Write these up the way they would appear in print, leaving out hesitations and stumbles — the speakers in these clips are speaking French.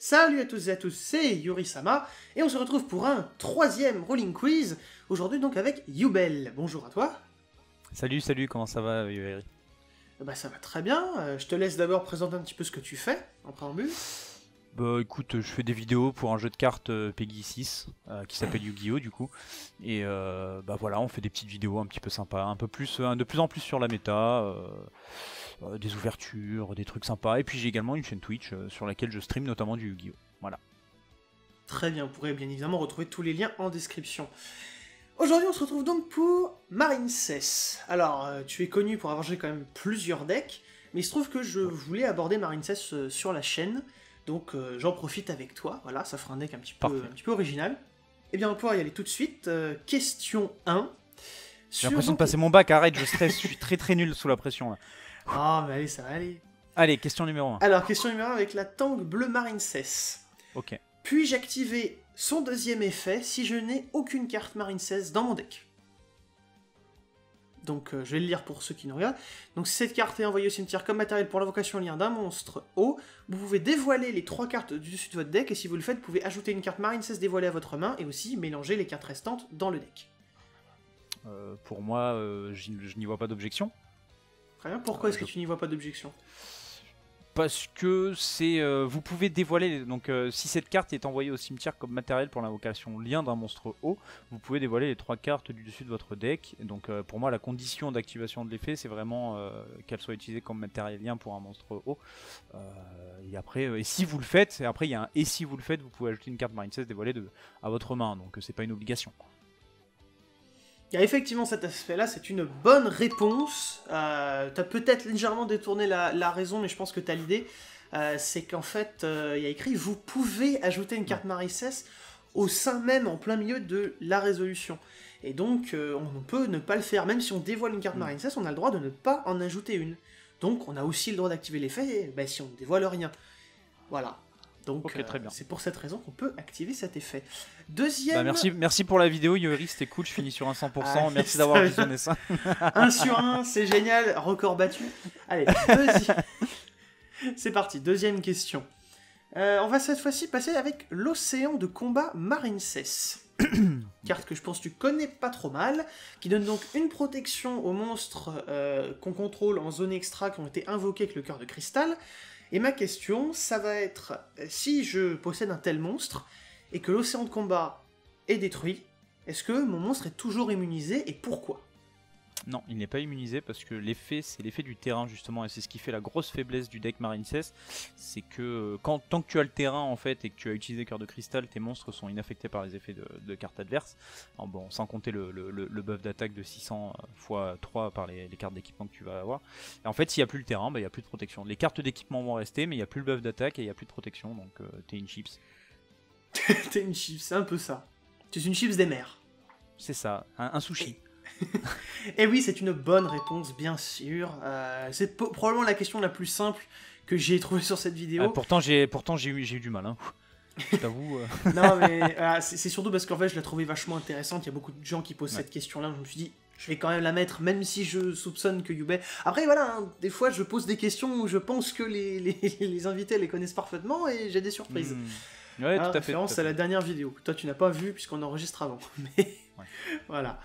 Salut à tous et à tous, c'est Yuri-sama, et on se retrouve pour un troisième Rolling Quiz, aujourd'hui donc avec Yubel. Bonjour à toi. Salut, comment ça va, Yuri? Bah ça va très bien, je te laisse d'abord présenter un petit peu ce que tu fais, en préambule. Bah écoute, je fais des vidéos pour un jeu de cartes Peggy 6, qui s'appelle Yu-Gi-Oh! Du coup, et bah voilà, on fait des petites vidéos un petit peu sympas, un peu plus, de plus en plus sur la méta, des ouvertures, des trucs sympas, et puis j'ai également une chaîne Twitch sur laquelle je stream notamment du Yu-Gi-Oh! Voilà. Très bien, vous pourrez bien évidemment retrouver tous les liens en description. Aujourd'hui on se retrouve donc pour Marincess. Alors, tu es connu pour avoir joué quand même plusieurs decks, mais il se trouve que je voulais aborder Marincess sur la chaîne, donc j'en profite avec toi, voilà, ça fera un deck un petit peu original. Eh bien on va pouvoir y aller tout de suite, question 1. J'ai l'impression de passer mon bac, arrête, je stresse, je suis très nul sous la pression là. Ah mais allez, ça va aller. Allez, question numéro 1. Alors, question numéro 1 avec la tank bleue Marincess. Ok. Puis-je activer son deuxième effet si je n'ai aucune carte Marincess dans mon deck? Donc je vais le lire pour ceux qui nous regardent. Donc si cette carte est envoyée au cimetière comme matériel pour l'invocation lien d'un monstre haut, vous pouvez dévoiler les 3 cartes du dessus de votre deck, et si vous le faites, vous pouvez ajouter une carte Marincess dévoilée à votre main, et aussi mélanger les cartes restantes dans le deck. Pour moi, je n'y vois pas d'objection. Très bien, pourquoi est-ce que tu n'y vois pas d'objection? Parce que c'est, vous pouvez dévoiler, donc si cette carte est envoyée au cimetière comme matériel pour l'invocation lien d'un monstre haut, vous pouvez dévoiler les 3 cartes du dessus de votre deck. Donc pour moi la condition d'activation de l'effet c'est vraiment qu'elle soit utilisée comme matériel lien pour un monstre haut. Et après, et si vous le faites, et après il y a un et si vous le faites, vous pouvez ajouter une carte Marincess dévoilée à votre main, donc c'est pas une obligation. Il y a effectivement cet aspect-là, c'est une bonne réponse. T'as peut-être légèrement détourné la raison, mais je pense que t'as l'idée. C'est qu'en fait, il y a écrit « Vous pouvez ajouter une carte Marincess au sein même, en plein milieu de la résolution ». Et donc, on peut ne pas le faire. Même si on dévoile une carte Marincess, on a le droit de ne pas en ajouter une. Donc, on a aussi le droit d'activer l'effet si on ne dévoile rien. Voilà. Donc, okay, très bien. C'est pour cette raison qu'on peut activer cet effet. Deuxième... Bah merci pour la vidéo, Yuri, c'était cool, je finis sur un 100%, merci d'avoir visionné ça. 1 sur 1, c'est génial, record battu. Allez, c'est parti, deuxième question. On va cette fois-ci passer avec l'Océan de combat Marincess. Carte que je pense que tu connais pas trop mal, qui donne donc une protection aux monstres qu'on contrôle en zone extra qui ont été invoqués avec le cœur de cristal. Et ma question, ça va être, si je possède un tel monstre, et que l'océan de combat est détruit, est-ce que mon monstre est toujours immunisé, et pourquoi? Non, il n'est pas immunisé parce que l'effet, c'est l'effet du terrain justement, et c'est ce qui fait la grosse faiblesse du deck Marincess, c'est que tant que tu as le terrain en fait, et que tu as utilisé cœur de cristal, tes monstres sont inaffectés par les effets de cartes adverses, alors, bon, sans compter le buff d'attaque de 600 x 3 par les cartes d'équipement que tu vas avoir. Et en fait, s'il n'y a plus le terrain, il n'y a plus de protection. Les cartes d'équipement vont rester, mais il n'y a plus le buff d'attaque et il n'y a plus de protection, donc t'es une chips. T'es une chips, c'est un peu ça. Tu es une chips des mers. C'est ça, un sushi. Et oui, c'est une bonne réponse, bien sûr. C'est probablement la question la plus simple que j'ai trouvée sur cette vidéo. Pourtant, j'ai eu du mal, hein. Je t'avoue. Non, mais c'est surtout parce qu'en fait, je la trouvais vachement intéressante. Il y a beaucoup de gens qui posent cette question-là. Je me suis dit, je vais quand même la mettre, même si je soupçonne que Yubel... Après, voilà, hein, des fois, je pose des questions où je pense que les invités les connaissent parfaitement et j'ai des surprises. Ouais, tout à fait. Référence à la dernière vidéo. Toi, tu n'as pas vu puisqu'on enregistre avant. Mais voilà.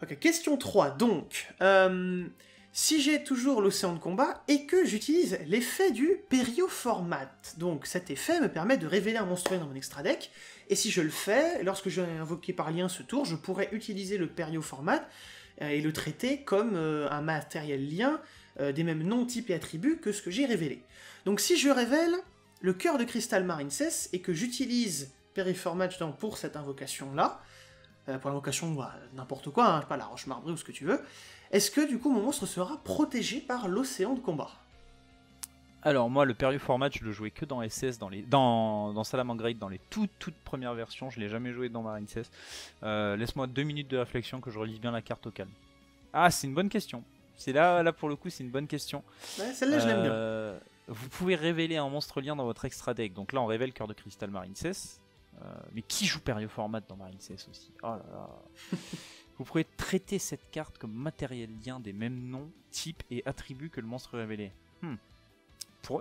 Ok, question 3. Donc, si j'ai toujours l'océan de combat et que j'utilise l'effet du périoformat, donc cet effet me permet de révéler un monstre dans mon extra deck, et si je le fais, lorsque je l'ai invoqué par lien ce tour, je pourrais utiliser le périoformat et le traiter comme un matériel lien des mêmes noms, types et attributs que ce que j'ai révélé. Donc si je révèle le cœur de cristal Marincess et que j'utilise périoformat pour cette invocation-là, pour l'invocation, n'importe quoi, hein, pas la roche marbrée ou ce que tu veux, est-ce que du coup mon monstre sera protégé par l'océan de combat? Alors moi le périoformat je le jouais que dans SS, dans Salamangreat, dans les toutes premières versions, je l'ai jamais joué dans Marincess. Laisse-moi 2 minutes de réflexion que je relise bien la carte au calme. Ah, c'est une bonne question, c'est là pour le coup c'est une bonne question. Ouais, celle-là je l'aime bien. Vous pouvez révéler un monstre lien dans votre extra deck, donc là on révèle cœur de cristal Marincess. Mais qui joue Périoformat dans Marincess aussi? Oh là là. Vous pouvez traiter cette carte comme matériel lien des mêmes noms, types et attributs que le monstre révélé.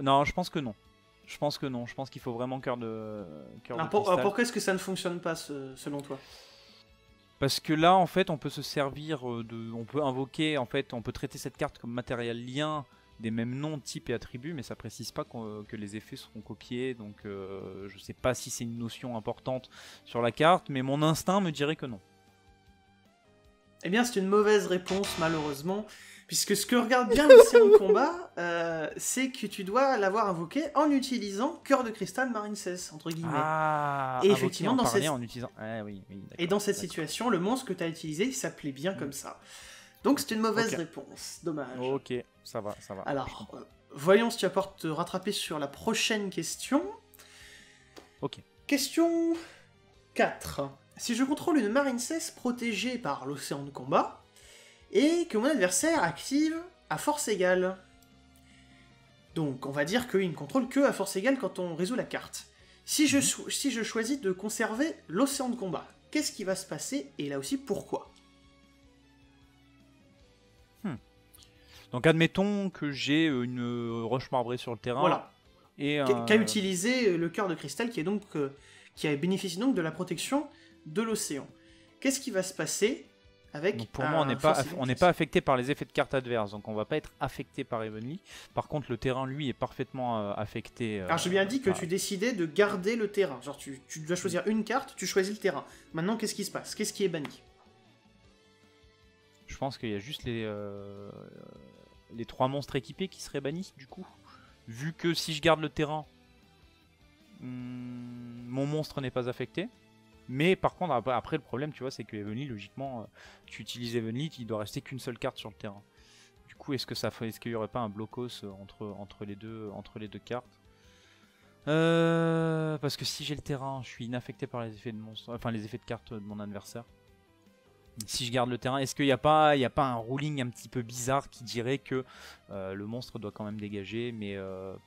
Non, je pense que non. Je pense que non, je pense qu'il faut vraiment cœur de Alors, cristal. pourquoi est-ce que ça ne fonctionne pas selon toi? Parce que là, en fait, on peut se servir on peut invoquer, en fait, on peut traiter cette carte comme matériel lien des mêmes noms, types et attributs, mais ça précise pas que les effets seront copiés, donc je sais pas si c'est une notion importante sur la carte, mais mon instinct me dirait que non. Eh bien, c'est une mauvaise réponse, malheureusement, puisque ce que regarde bien l'océan de combat, c'est que tu dois l'avoir invoqué en utilisant Cœur de Cristal Marine 16, entre guillemets. Ah, et effectivement, en utilisant... oui, et dans cette situation, le monstre que tu as utilisé s'appelait bien comme ça. Donc c'est une mauvaise réponse, dommage. Ok, ça va. Alors, voyons si tu vas te rattraper sur la prochaine question. Ok. Question 4. Si je contrôle une Marine 16 protégée par l'océan de combat, et que mon adversaire active à force égale. Donc on va dire qu'il ne contrôle que à force égale quand on résout la carte. Si je choisis de conserver l'océan de combat, qu'est-ce qui va se passer, et là aussi pourquoi? Donc admettons que j'ai une roche marbrée sur le terrain. Voilà. Et qu'a utilisé le cœur de cristal qui a bénéficié donc de la protection de l'océan. Qu'est-ce qui va se passer avec... Donc pour moi, on n'est pas affecté par les effets de cartes adverses, donc on va pas être affecté par Evenly. Par contre, le terrain, lui, est parfaitement affecté. Alors j'ai bien dit que tu décidais de garder le terrain. Genre tu dois choisir une carte, tu choisis le terrain. Maintenant, qu'est-ce qui se passe? Qu'est-ce qui est banni? Je pense qu'il y a juste les 3 monstres équipés qui seraient bannis, du coup. Vu que si je garde le terrain, mon monstre n'est pas affecté. Mais par contre, après le problème, tu vois, c'est que Evenly, logiquement, tu utilises Evenly, il doit rester qu'une seule carte sur le terrain. Du coup, est-ce qu'il n'y aurait pas un blocos entre les deux cartes? Parce que si j'ai le terrain, je suis inaffecté par les effets de monstre, enfin les effets de cartes de mon adversaire. Si je garde le terrain, est-ce qu'il n'y a pas un ruling un petit peu bizarre qui dirait que le monstre doit quand même dégager? Mais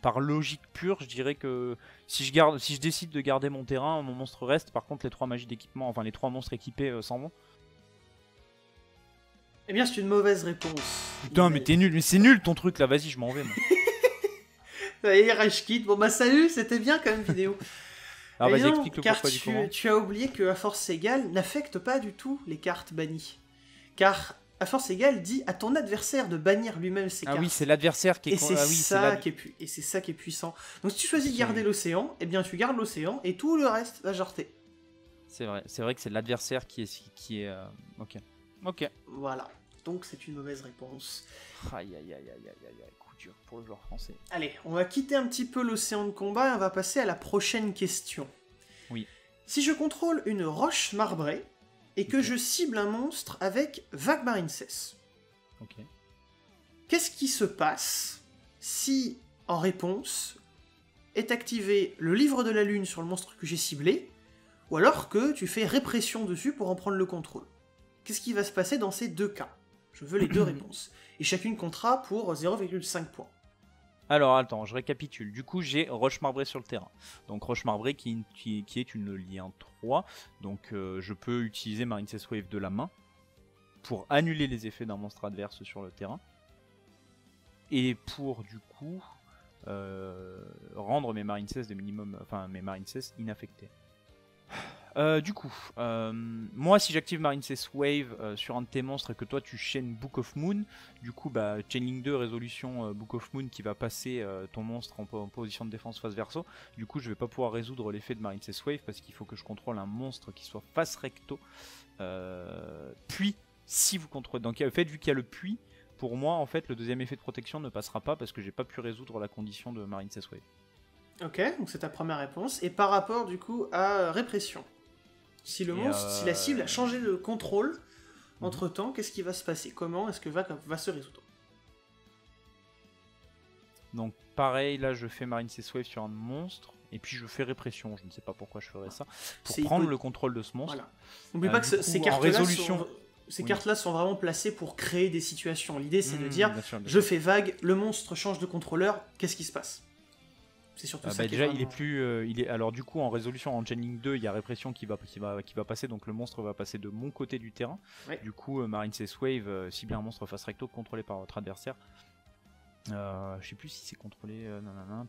par logique pure, je dirais que si je décide de garder mon terrain, mon monstre reste. Par contre, les 3 magies d'équipement, enfin les 3 monstres équipés s'en vont. Eh bien, c'est une mauvaise réponse. Putain, mais t'es nul, mais c'est nul ton truc là, vas-y, je m'en vais. Moi. Et Rage Kit, bon bah salut, c'était bien quand même vidéo. Alors vas-y, explique le pourquoi du comment. Tu as oublié que à force égale n'affecte pas du tout les cartes bannies. Car à force égale dit à ton adversaire de bannir lui-même ses cartes. Ah oui, c'est l'adversaire qui est... Et c'est ça qui est puissant. Donc si tu choisis de garder l'océan, eh bien tu gardes l'océan et tout le reste va jarter. C'est vrai que c'est l'adversaire qui est... Ok. Voilà, donc c'est une mauvaise réponse. Aïe, coup dur pour le joueur français. Allez, on va quitter un petit peu l'océan de combat et on va passer à la prochaine question. Oui. Si je contrôle une roche marbrée et que je cible un monstre avec Vague Marine 16, qu'est-ce qui se passe si, en réponse, est activé le livre de la lune sur le monstre que j'ai ciblé, ou alors que tu fais répression dessus pour en prendre le contrôle? Qu'est-ce qui va se passer dans ces deux cas? Je veux les deux réponses. Et chacune comptera pour 0,5 points. Alors attends, je récapitule. Du coup, j'ai roche marbrée sur le terrain. Donc roche marbrée qui est une lien 3. Donc je peux utiliser Marine 16 Wave de la main pour annuler les effets d'un monstre adverse sur le terrain. Et pour du coup rendre mes Marine 16 de minimum, enfin mes Marine 16 inaffectés. Du coup, moi si j'active Marine 16 Wave sur un de tes monstres et que toi tu chaînes Book of Moon, du coup Chainlink 2 résolution Book of Moon qui va passer ton monstre en position de défense face verso. Du coup je vais pas pouvoir résoudre l'effet de Marine 16 Wave parce qu'il faut que je contrôle un monstre qui soit face recto. Puis si vous contrôlez, donc vu qu'il y a le puis, pour moi en fait le deuxième effet de protection ne passera pas parce que j'ai pas pu résoudre la condition de Marine 16 Wave. Ok, donc c'est ta première réponse. Et par rapport du coup à répression, si le monstre, si la cible a changé de contrôle entre temps, qu'est-ce qui va se passer? Comment est-ce que va se résoudre? Donc pareil, là je fais Marine 16 Wave sur un monstre, et puis je fais répression, je ne sais pas pourquoi je ferais ça, pour prendre le contrôle de ce monstre. Voilà. N'oublie pas que ces cartes-là sont vraiment placées pour créer des situations. L'idée c'est de dire, je fais vague, le monstre change de contrôleur, qu'est-ce qui se passe? C'est surtout ça. Déjà, il est plus. Alors, du coup, en résolution, en Chainlink 2, il y a répression qui va passer, donc le monstre va passer de mon côté du terrain. Ouais. Du coup, Marine 16 Wave, cible un monstre face recto contrôlé par votre adversaire. Je sais plus si c'est contrôlé.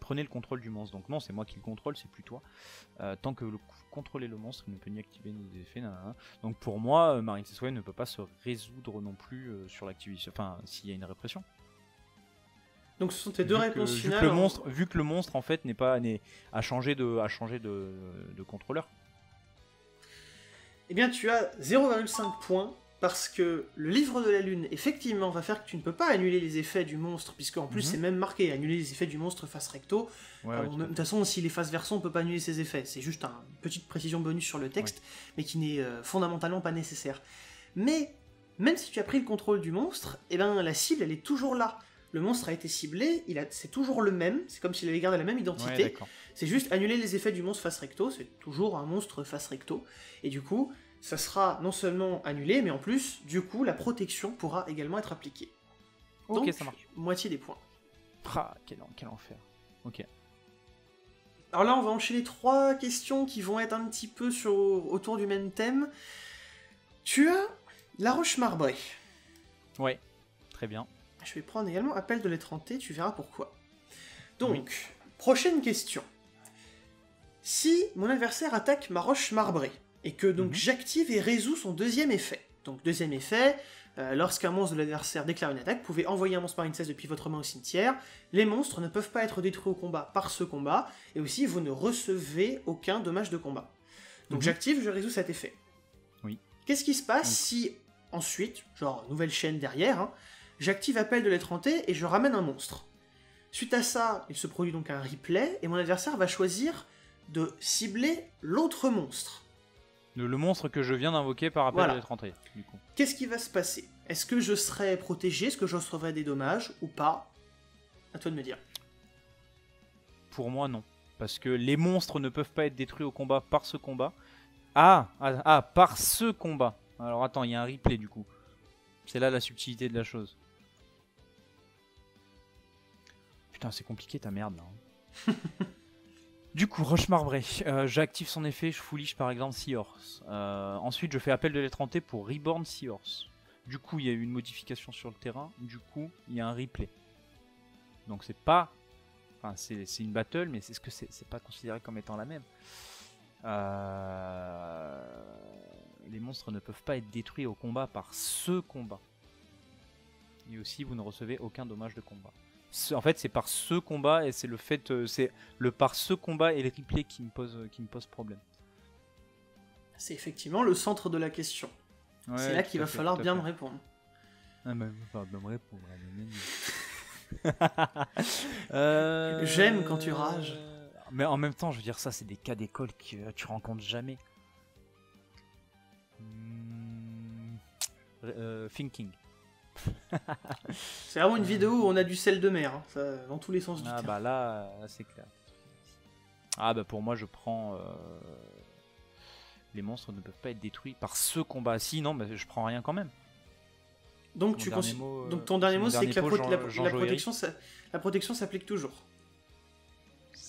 Prenez le contrôle du monstre. Donc non, c'est moi qui le contrôle, c'est plus toi. Tant que vous contrôlez le monstre, il ne peut ni activer ni des effets. Donc pour moi, Marine Sessway ne peut pas se résoudre non plus sur l'activation. Enfin, s'il y a une répression. Donc ce sont tes deux réponses finales. Vu que le monstre en fait a changé de contrôleur. Eh bien, tu as 0,5 points. Parce que le livre de la lune, effectivement, va faire que tu ne peux pas annuler les effets du monstre, puisque en plus c'est même marqué, annuler les effets du monstre face recto. De toute façon, s'il est face verso, on ne peut pas annuler ses effets. C'est juste une petite précision bonus sur le texte, mais qui n'est fondamentalement pas nécessaire. Mais, même si tu as pris le contrôle du monstre, eh ben, la cible, elle est toujours là. Le monstre a été ciblé, c'est toujours le même, c'est comme s'il avait gardé la même identité. C'est juste annuler les effets du monstre face recto, c'est toujours un monstre face recto. Et du coup, ça sera non seulement annulé, mais en plus, du coup, la protection pourra également être appliquée. Ok, donc, ça marche. Moitié des points. Ah, quel enfer. Ok. Alors là, on va enchaîner 3 questions qui vont être un petit peu autour du même thème. Tu as la roche marbrée. Ouais, très bien. Je vais prendre également appel de l'étranté, tu verras pourquoi. Donc, prochaine question. Si mon adversaire attaque ma roche marbrée, et que donc j'active et résous son deuxième effet. Donc deuxième effet, lorsqu'un monstre de l'adversaire déclare une attaque, vous pouvez envoyer un monstre Marine 16 depuis votre main au cimetière. Les monstres ne peuvent pas être détruits au combat par ce combat, et aussi vous ne recevez aucun dommage de combat. Donc j'active, je résous cet effet. Oui. Qu'est-ce qui se passe si ensuite, genre nouvelle chaîne derrière, j'active appel de l'étranté et je ramène un monstre. Suite à ça, il se produit donc un replay, et mon adversaire va choisir de cibler l'autre monstre. Le monstre que je viens d'invoquer par appel de l'étranté, du coup. Qu'est-ce qui va se passer? Est-ce que je serai protégé? Est-ce que je recevrai des dommages ou pas? À toi de me dire. Pour moi, non. Parce que les monstres ne peuvent pas être détruits au combat par ce combat. Par ce combat. Alors attends, il y a un replay du coup. C'est là la subtilité de la chose. Putain, c'est compliqué ta merde là. Du coup, roche marbrée, j'active son effet, je foolish par exemple Seahorse. Ensuite, je fais appel de l'étranté pour Reborn Seahorse. Du coup, il y a eu une modification sur le terrain, du coup, il y a un replay. Donc c'est pas... Enfin, c'est une battle, mais est-ce que c'est pas considéré comme étant la même? Les monstres ne peuvent pas être détruits au combat par ce combat. Et aussi, vous ne recevez aucun dommage de combat. En fait, c'est par ce combat et c'est le fait, c'est le par ce combat et le replay qui me pose problème. C'est effectivement le centre de la question. Ouais, c'est là qu'il va falloir bien me répondre. Ah bah, il va bien me répondre. J'aime quand tu rages. Mais en même temps, je veux dire, ça, c'est des cas d'école que tu rencontres jamais. Thinking. C'est vraiment une vidéo où on a du sel de mer, hein, ça, dans tous les sens du terme. Ah bah là, c'est clair. Ah bah pour moi, je prends... Les monstres ne peuvent pas être détruits par ce combat. Si, non, bah, je prends rien quand même. Donc, donc ton dernier mot, c'est que la protection s'applique toujours.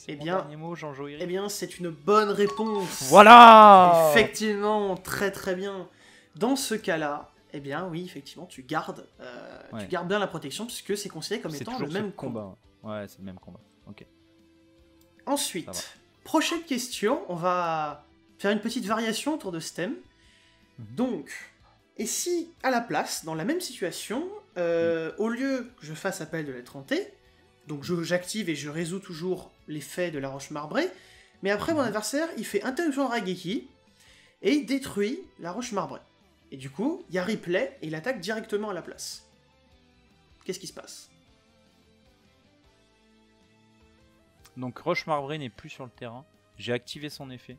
Eh bien, c'est une bonne réponse. Voilà. Effectivement, très très bien. Dans ce cas-là, eh bien oui, effectivement, tu gardes bien la protection puisque c'est considéré comme étant le même combat. Ouais, c'est le même combat. Ok. Ensuite, prochaine question, on va faire une petite variation autour de ce thème. Donc, et si à la place, dans la même situation, au lieu que je fasse appel de l'étranté, donc j'active et je résous toujours l'effet de la roche marbrée, mais après mon adversaire, il fait interruption de Raigeki et il détruit la roche marbrée. Et du coup, il y a replay et il attaque directement à la place. Qu'est-ce qui se passe? Donc roche marbrée n'est plus sur le terrain. J'ai activé son effet.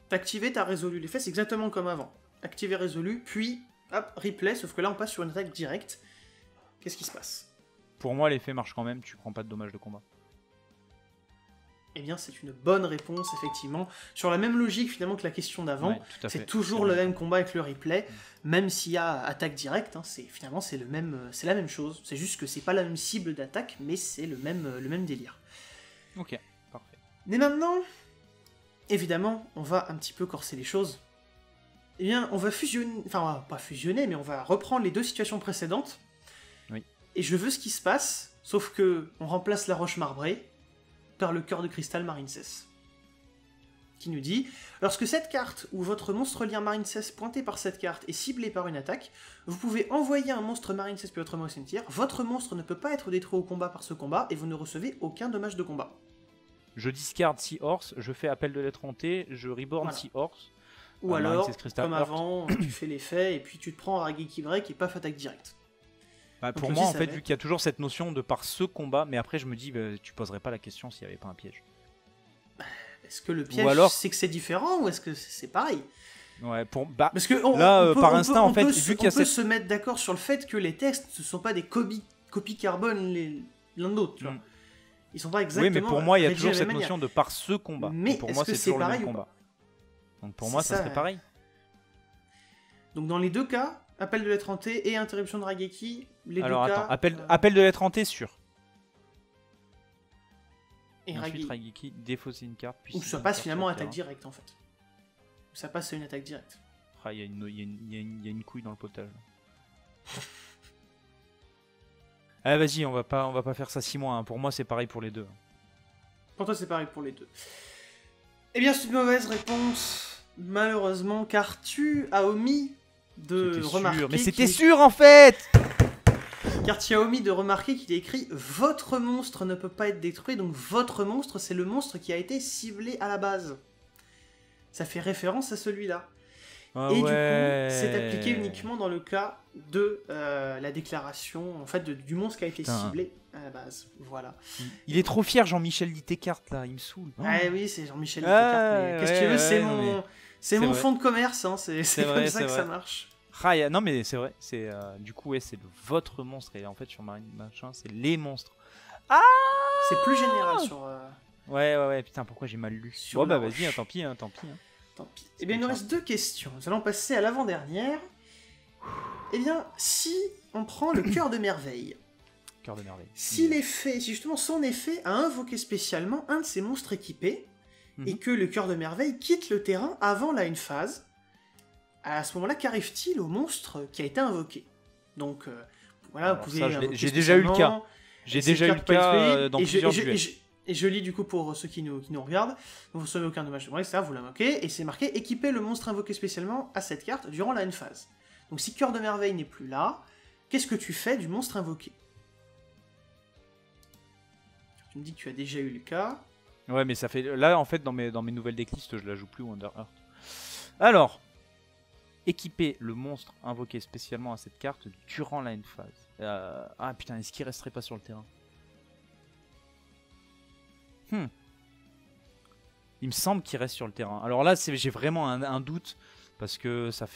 T'as activé, t'as résolu l'effet, c'est exactement comme avant. Activé, résolu, puis hop, replay, sauf que là on passe sur une attaque directe. Qu'est-ce qui se passe? Pour moi, l'effet marche quand même, tu prends pas de dommages de combat. Eh bien, c'est une bonne réponse, effectivement. Sur la même logique, finalement, que la question d'avant, c'est toujours le même combat avec le replay, même s'il y a attaque directe, hein, finalement, c'est la même chose. C'est juste que c'est pas la même cible d'attaque, mais c'est le même délire. Ok, parfait. Mais maintenant, évidemment, on va un petit peu corser les choses. Eh bien, on va fusionner, enfin, pas fusionner, mais on va reprendre les deux situations précédentes. Oui. Et je veux ce qui se passe sauf que on remplace la roche marbrée par le cœur de cristal Marincess. Qui nous dit, lorsque cette carte ou votre monstre lien Marincess pointé par cette carte est ciblé par une attaque, vous pouvez envoyer un monstre Marincess puis autrement au cimetière, votre monstre ne peut pas être détruit au combat par ce combat, et vous ne recevez aucun dommage de combat. Je discarde Seahorse, je fais appel de lettre hantée, je reborn Seahorse. Ou alors, comme avant, tu fais l'effet, et puis tu te prends Raigeki Break et paf attaque directe. Bah, pour moi, en fait, vu qu'il y a toujours cette notion de par ce combat, mais après je me dis, tu poserais pas la question s'il n'y avait pas un piège. Est-ce que le piège, c'est que c'est différent ou est-ce que c'est pareil? Ouais, parce que par instinct, en fait, vu qu'il y a peut se mettre d'accord sur le fait que les textes ne sont pas des copies carbone l'un de l'autre. Ils sont pas exactement. Oui, mais pour moi, il y a toujours cette notion de par ce combat. Mais pour moi, c'est toujours le même combat. Donc pour moi, ça serait pareil. Donc dans les deux cas, appel de lettre hantée et interruption de Raigeki, les deux cas. Appel de lettre hantée sûr. Et ensuite Raigeki, défausser une carte. Ou ça passe finalement à attaque directe en fait. Ou ça passe à une attaque directe. Ah, il y a une couille dans le potage. Ah vas-y, on va pas faire ça 6 mois. Hein. Pour moi, c'est pareil pour les deux. Pour toi, c'est pareil pour les deux. Eh bien, c'est une mauvaise réponse, malheureusement, car tu as omis de remarquer. Mais c'était sûr en fait. Car tu as omis de remarquer qu'il est écrit « Votre monstre ne peut pas être détruit », donc votre monstre, c'est le monstre qui a été ciblé à la base. Ça fait référence à celui-là. Ah et du coup, c'est appliqué uniquement dans le cas de la déclaration, en fait, du monstre qui a été ciblé à la base. Voilà. Il est trop fier, Jean-Michel dit tes cartes, là, il me saoule. Ah oui, c'est Jean-Michel dit tes cartes, mais qu'est-ce que tu veux, c'est mon fonds de commerce, hein, c'est comme ça que ça marche. Ah, non mais c'est vrai, du coup c'est votre monstre et en fait sur Marine machin c'est les monstres. Ah, c'est plus général sur. Ouais putain pourquoi j'ai mal lu. Bon bah vas-y tant pis. Tant pis. Eh bien il nous reste 2 questions. Nous allons passer à l'avant-dernière. Eh bien si on prend le cœur de merveille. Cœur de merveille. Si justement son effet a invoqué spécialement un de ses monstres équipés et que le cœur de merveille quitte le terrain avant la une phase. À ce moment-là, qu'arrive-t-il au monstre qui a été invoqué? Donc, voilà, vous pouvez... J'ai déjà eu le cas. J'ai déjà eu le cas dans plusieurs duels. Et je lis du coup pour ceux qui nous regardent. Vous ne recevez aucun dommage de mort, etc. Vous l'invoquez. Et c'est marqué « Équiper le monstre invoqué spécialement à cette carte durant la end phase ». Donc si Cœur de Merveille n'est plus là, qu'est-ce que tu fais du monstre invoqué? Tu me dis que tu as déjà eu le cas. Ouais, mais ça fait... Là, en fait, dans mes nouvelles decklists, je la joue plus Wonder Heart. Alors... Équiper le monstre invoqué spécialement à cette carte durant la end phase. Ah putain, est-ce qu'il resterait pas sur le terrain? Il me semble qu'il reste sur le terrain. Alors là, j'ai vraiment un doute parce que ça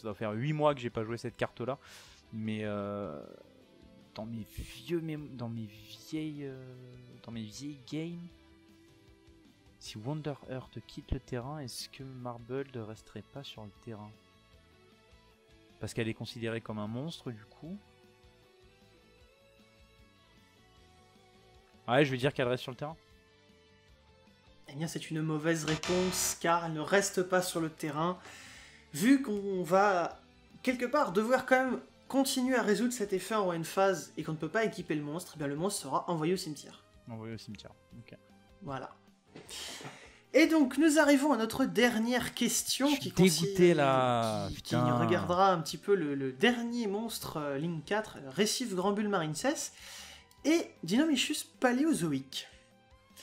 doit faire 8 mois que j'ai pas joué cette carte-là. Mais dans mes vieilles games, si Wonder Heart quitte le terrain, est-ce que Marble ne resterait pas sur le terrain? Parce qu'elle est considérée comme un monstre, du coup. Ouais, je vais dire qu'elle reste sur le terrain. Eh bien, c'est une mauvaise réponse, car elle ne reste pas sur le terrain. Vu qu'on va, quelque part, devoir quand même continuer à résoudre cet effet en one phase et qu'on ne peut pas équiper le monstre, eh bien le monstre sera envoyé au cimetière. Envoyé au cimetière, ok. Voilà. Et donc, nous arrivons à notre dernière question qui regardera un petit peu le dernier monstre Ligne 4, Récif Grand Bull Marincess, et Dinomichus Paléozoique.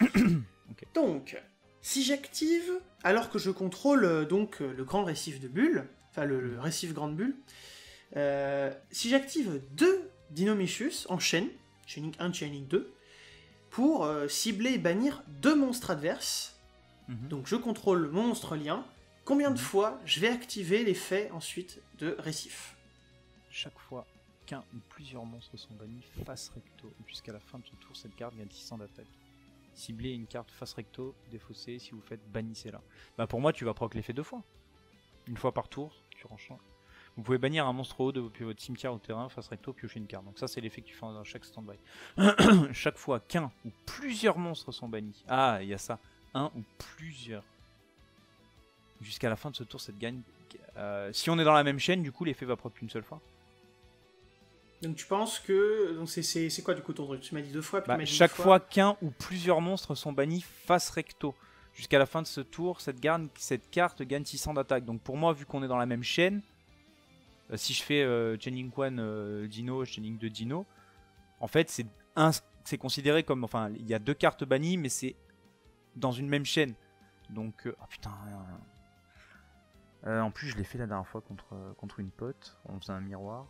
Okay. Donc, si j'active, alors que je contrôle donc le grand récif de Bulle, enfin le récif Grande Bulle, si j'active 2 Dinomichus en chaîne, Chaining 1, Chaining 2, pour cibler et bannir 2 monstres adverses. Donc je contrôle le monstre lien. Combien de fois je vais activer l'effet ensuite de récif? Chaque fois qu'un ou plusieurs monstres sont bannis face recto. Jusqu'à la fin de ce tour, cette carte gagne 600 d'attaque. Ciblez une carte face recto, défaussez. Si vous faites, bannissez-la. Bah pour moi, tu vas proc l'effet 2 fois. Une fois par tour, tu renchanges. Vous pouvez bannir un monstre haut depuis votre cimetière au terrain, face recto, piocher une carte. Donc ça, c'est l'effet que tu fais dans chaque stand-by. Chaque fois qu'un ou plusieurs monstres sont bannis. Ah, il y a ça. Un ou plusieurs. Jusqu'à la fin de ce tour, cette gagne. Si on est dans la même chaîne, du coup, l'effet va proc qu'une seule fois. Donc tu penses que... Donc c'est quoi du coup ton truc? Tu m'as dit 2 fois, puis tu m'as dit chaque une fois qu'un ou plusieurs monstres sont bannis face recto. Jusqu'à la fin de ce tour, cette carte gagne 600 d'attaque. Donc pour moi, vu qu'on est dans la même chaîne, si je fais Chaining Quan Dino, Chaining 2 Dino, en fait c'est considéré comme... Enfin, il y a 2 cartes bannies, mais c'est dans une même chaîne. Donc... oh putain... en plus, je l'ai fait la dernière fois contre une pote. On faisait un miroir.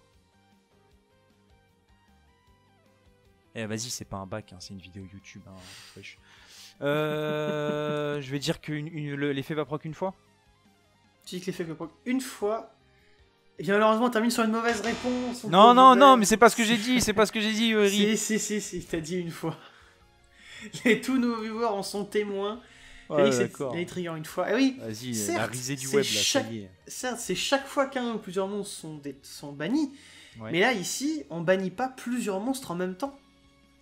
Eh vas-y, c'est pas un bac, hein, c'est une vidéo YouTube. Hein, je vais dire que l'effet va proc une fois. Tu dis que l'effet va proc une fois. Et bien malheureusement, on termine sur une mauvaise réponse. Non, mais c'est pas ce que j'ai dit, c'est pas ce que j'ai dit, Eri. Si, t'as dit une fois. Tous nos viewers en sont témoins. Ouais, d'accord. Il a trigger une fois. Eh oui, vas-y, certes, la risée du web, là, ça y est. Certes, c'est chaque fois qu'un ou plusieurs monstres sont bannis. Ouais. Mais là, ici, on bannit pas plusieurs monstres en même temps.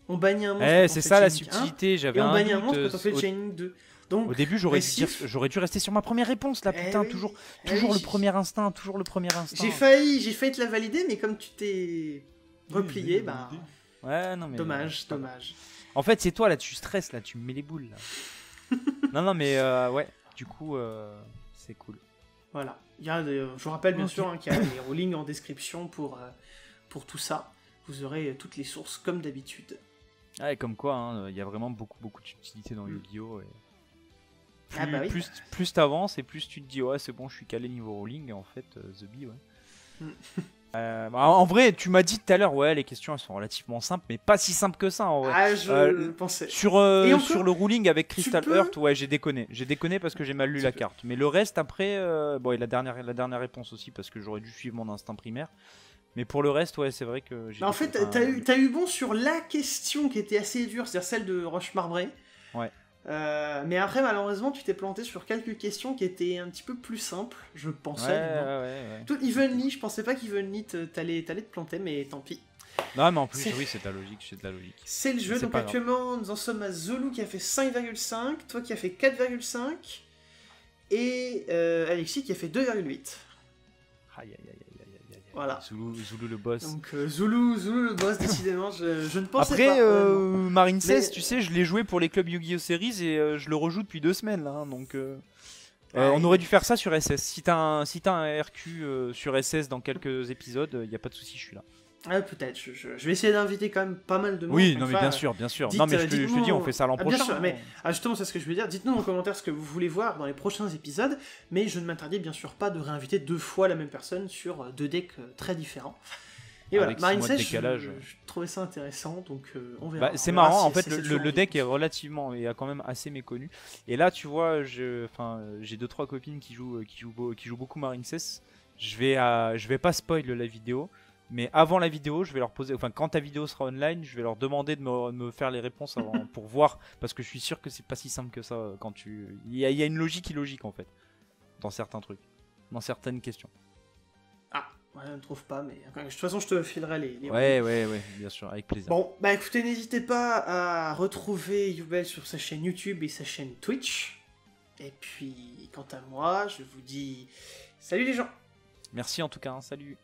On bannit un monstre. C'est ça la subtilité, j'avais un doute. Et on bannit un monstre quand on fait le Chaining 2. Donc, au début, j'aurais dû rester sur ma première réponse, là, putain, oui. toujours le premier instinct, toujours le premier instinct. J'ai failli te la valider, mais comme tu t'es replié, bah... Ouais, non, mais... Dommage. En fait, c'est toi, là, tu stresses, là, tu me mets les boules, là. non, mais, ouais, du coup, c'est cool. Voilà. Je vous rappelle, bien sûr, qu'il y a les rulings en description pour tout ça. Vous aurez toutes les sources, comme d'habitude. Ouais, comme quoi, il y a vraiment beaucoup de subtilité dans Yu-Gi-Oh! Plus t'avances et plus tu te dis ouais c'est bon je suis calé niveau rolling, et en fait The Bee en vrai tu m'as dit tout à l'heure ouais les questions elles sont relativement simples mais pas si simples que ça en vrai. Je pensais. Sur le ruling avec Crystal Heart ouais j'ai déconné parce que j'ai mal lu la carte, mais le reste après bon et la dernière réponse aussi parce que j'aurais dû suivre mon instinct primaire. Mais pour le reste, ouais, c'est vrai que j'ai... En fait, t'as eu bon sur la question qui était assez dure, c'est-à-dire celle de Roche-Marbré. Ouais. Mais après, malheureusement, tu t'es planté sur quelques questions qui étaient un petit peu plus simples, je pensais. Ouais. Tout Evenly, je pensais pas qu'Evenly t'allais te planter, mais tant pis. Non, mais en plus, oui, c'est de la logique, C'est le jeu, donc actuellement, nous en sommes à Zulu qui a fait 5,5, toi qui a fait 4,5, et Alexis qui a fait 2,8. Aïe. Voilà. Zulu le boss. Donc Zulu le boss, décidément, je ne pensais pas. Après, Marine 16, tu sais, je l'ai joué pour les clubs Yu-Gi-Oh! Series et je le rejoue depuis 2 semaines là, donc on aurait dû faire ça sur SS. Si t'as un RQ sur SS dans quelques épisodes, il n'y a pas de souci, je suis là. Peut-être, je vais essayer d'inviter quand même pas mal de monde. Oui, non mais bien sûr. Non mais je te dis, on fait ça l'an prochain. Bien sûr, mais justement, c'est ce que je veux dire. Dites-nous en commentaire ce que vous voulez voir dans les prochains épisodes, mais je ne m'interdis bien sûr pas de réinviter 2 fois la même personne sur 2 decks très différents. Et avec voilà, Marine 16, je trouvais ça intéressant, donc on verra. C'est marrant, en fait, le deck est relativement, et quand même assez méconnu. Et là, tu vois, j'ai 2-3 copines qui jouent beaucoup Marine 16. Je vais pas spoil la vidéo. Mais avant la vidéo, je vais leur poser, enfin quand ta vidéo sera online, je vais leur demander de me faire les réponses avant pour voir, parce que je suis sûr que c'est pas si simple que ça quand il y a une logique illogique en fait dans certains trucs, dans certaines questions. Ouais, je ne trouve pas, mais de toute façon je te filerai les ouais, bien sûr, avec plaisir. Bon, bah écoutez, n'hésitez pas à retrouver Yubel sur sa chaîne YouTube et sa chaîne Twitch. Et puis, quant à moi, je vous dis salut les gens. Merci en tout cas, salut.